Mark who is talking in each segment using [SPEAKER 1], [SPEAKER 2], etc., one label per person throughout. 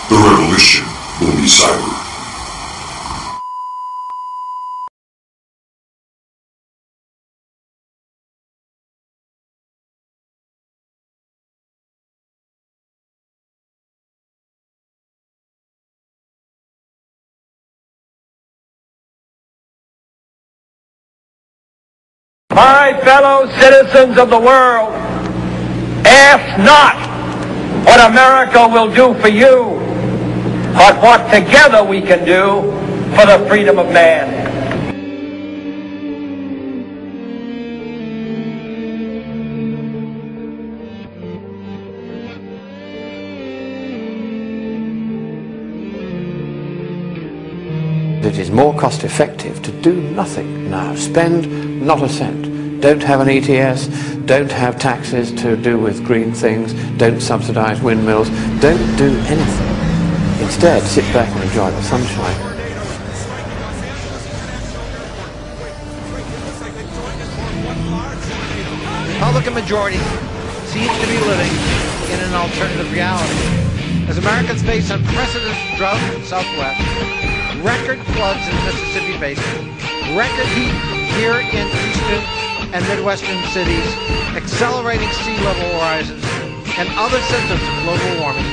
[SPEAKER 1] The revolution will be cyber.
[SPEAKER 2] My fellow citizens of the world, ask not what America will do for you, but what together we can do for the freedom of man.
[SPEAKER 3] It is more cost effective to do nothing now. Spend not a cent. Don't have an ETS, don't have taxes to do with green things, don't subsidize windmills, don't do anything. Instead, sit back and enjoy the sunshine.
[SPEAKER 4] Republican majority seems to be living in an alternative reality. As Americans face unprecedented drought in the Southwest, record floods in the Mississippi Basin, record heat here in eastern and midwestern cities, accelerating sea level rises, and other symptoms of global warming,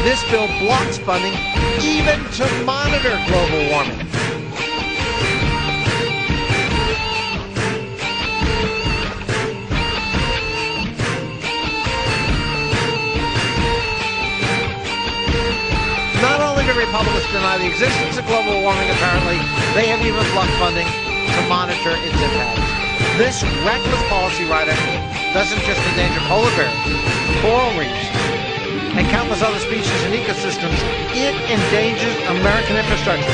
[SPEAKER 4] this bill blocks funding even to monitor global warming. Not only do Republicans deny the existence of global warming, apparently, they have even blocked funding to monitor its impacts. This reckless policy writer doesn't just endanger polar bears, coral reefs, and countless other species and ecosystems, it endangers American infrastructure.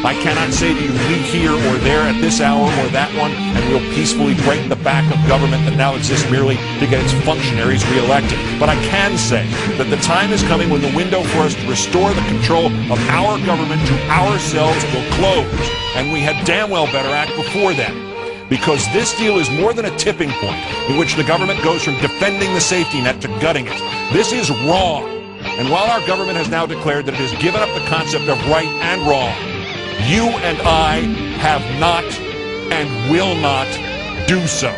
[SPEAKER 5] I cannot say to you, meet here or there at this hour or that one, and we'll peacefully break the back of government that now exists merely to get its functionaries reelected. But I can say that the time is coming when the window for us to restore the control of our government to ourselves will close, and we had damn well better act before then. Because this deal is more than a tipping point in which the government goes from defending the safety net to gutting it. This is wrong. And while our government has now declared that it has given up the concept of right and wrong, you and I have not and will not do so.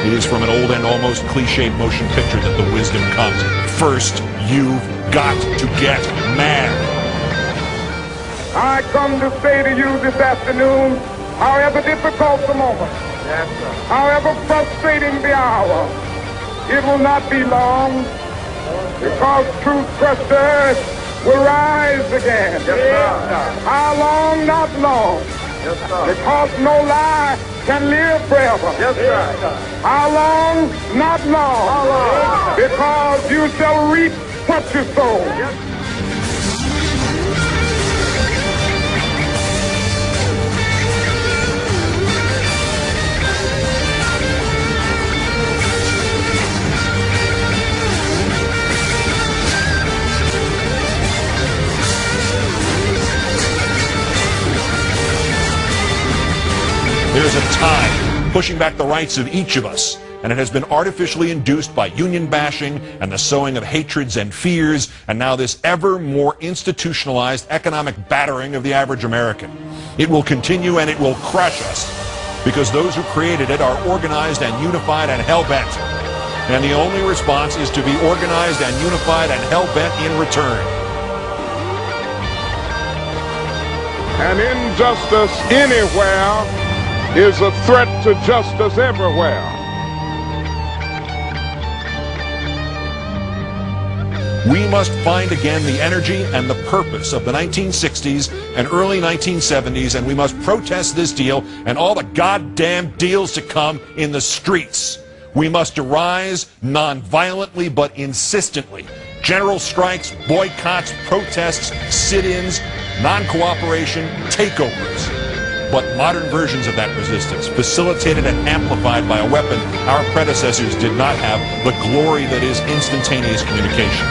[SPEAKER 5] It is from an old and almost cliched motion picture that the wisdom comes. First, you've got to get mad.
[SPEAKER 6] I come to say to you this afternoon, however difficult the moment, however frustrating the hour, it will not be long, because truth crusher will rise again. How long? Not long. Because no lie can live forever. How long? Not long. Because you shall reap what you sow.
[SPEAKER 5] There's a tide pushing back the rights of each of us, and it has been artificially induced by union bashing and the sowing of hatreds and fears, and now this ever more institutionalized economic battering of the average American. It will continue and it will crush us, because those who created it are organized and unified and hell-bent. And the only response is to be organized and unified and hell-bent in return.
[SPEAKER 6] And injustice anywhere is a threat to justice everywhere.
[SPEAKER 5] We must find again the energy and the purpose of the 1960s and early 1970s, and we must protest this deal and all the goddamn deals to come in the streets. We must arise non-violently but insistently. General strikes, boycotts, protests, sit-ins, non-cooperation, takeovers. But modern versions of that resistance, facilitated and amplified by a weapon our predecessors did not have, the glory that is instantaneous communication.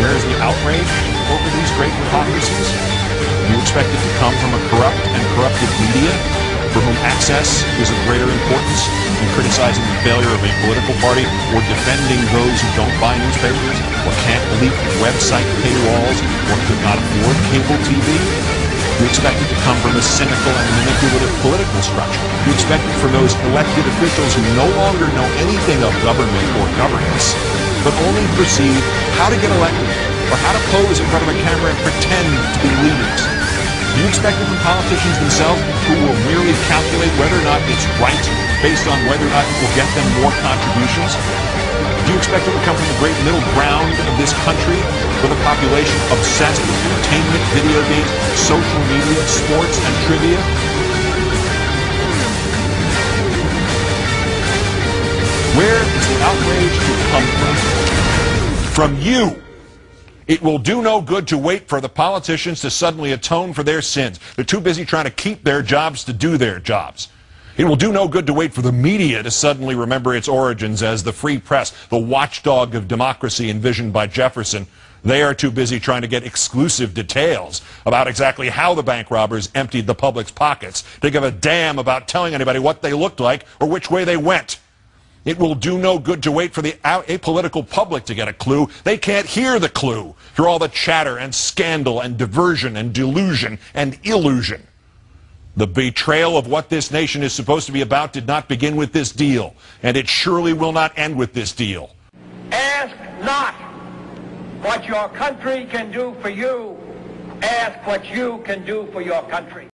[SPEAKER 5] Where's the outrage over these great hypocrisies? You expect it to come from a corrupt and corrupted media for whom access is of greater importance than criticizing the failure of a political party or defending those who don't buy newspapers or can't leap website paywalls or could not afford cable TV? You expect it to come from a cynical and manipulative political structure. You expect it from those elected officials who no longer know anything of government or governance, but only perceive how to get elected or how to pose in front of a camera and pretend to be leaders. Do you expect it from politicians themselves who will merely calculate whether or not it's right based on whether or not it will get them more contributions? Do you expect it to come from the great middle ground of this country with a population obsessed with entertainment, video games, social media, sports, and trivia? Where does the outrage come from? From you. It will do no good to wait for the politicians to suddenly atone for their sins. They're too busy trying to keep their jobs to do their jobs. It will do no good to wait for the media to suddenly remember its origins as the free press, the watchdog of democracy envisioned by Jefferson. They are too busy trying to get exclusive details about exactly how the bank robbers emptied the public's pockets to give a damn about telling anybody what they looked like or which way they went. It will do no good to wait for the apolitical public to get a clue. They can't hear the clue through all the chatter and scandal and diversion and delusion and illusion. The betrayal of what this nation is supposed to be about did not begin with this deal, and it surely will not end with this deal.
[SPEAKER 2] Ask not what your country can do for you. Ask what you can do for your country.